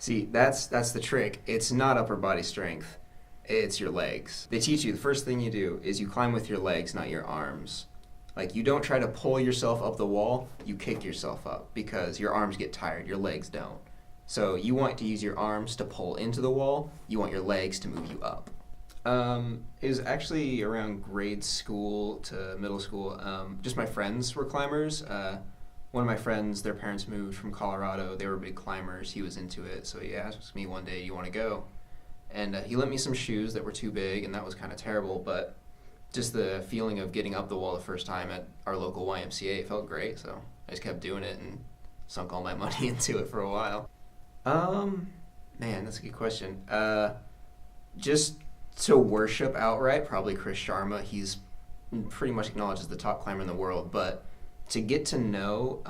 See, that's the trick. It's not upper body strength. It's your legs. They teach you the first thing you do is you climb with your legs, not your arms. Like you don't try to pull yourself up the wall, you kick yourself up because your arms get tired, your legs don't. So you want to use your arms to pull into the wall, you want your legs to move you up. It was actually around grade school to middle school. Just my friends were climbers. One of my friends, their parents moved from Colorado. They were big climbers. He was into it. So he asked me one day, "You want to go?" And he lent me some shoes that were too big, and that was kind of terrible. But just the feeling of getting up the wall the first time at our local YMCA felt great. So I just kept doing it and sunk all my money into it for a while. Man, that's a good question. Just to worship outright, probably Chris Sharma. He's pretty much acknowledged as the top climber in the world. But to get to know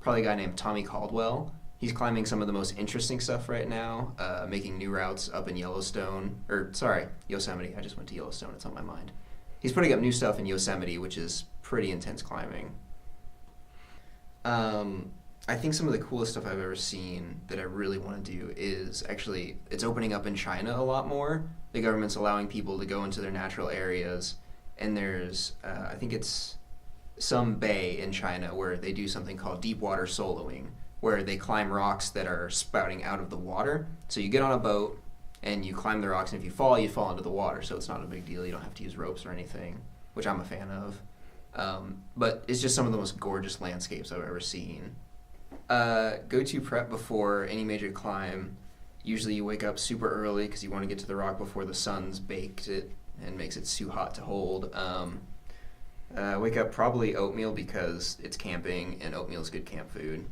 probably a guy named Tommy Caldwell. He's climbing some of the most interesting stuff right now, making new routes up in Yosemite. I just went to Yellowstone. It's on my mind. He's putting up new stuff in Yosemite, which is pretty intense climbing. I think some of the coolest stuff I've ever seen that I really want to do is actually, it's opening up in China a lot more. The government's allowing people to go into their natural areas, and there's, I think it's some bay in China where they do something called deep water soloing, where they climb rocks that are spouting out of the water. So you get on a boat and you climb the rocks, and if you fall into the water, so it's not a big deal. You don't have to use ropes or anything, which I'm a fan of. But it's just some of the most gorgeous landscapes I've ever seen. Go-to prep before any major climb. Usually you wake up super early because you want to get to the rock before the sun's baked it and makes it too hot to hold. Wake up probably oatmeal because it's camping and oatmeal is good camp food.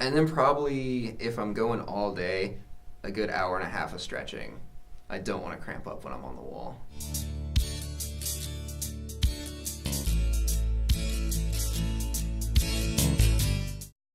And then probably, if I'm going all day, a good hour and a half of stretching. I don't want to cramp up when I'm on the wall.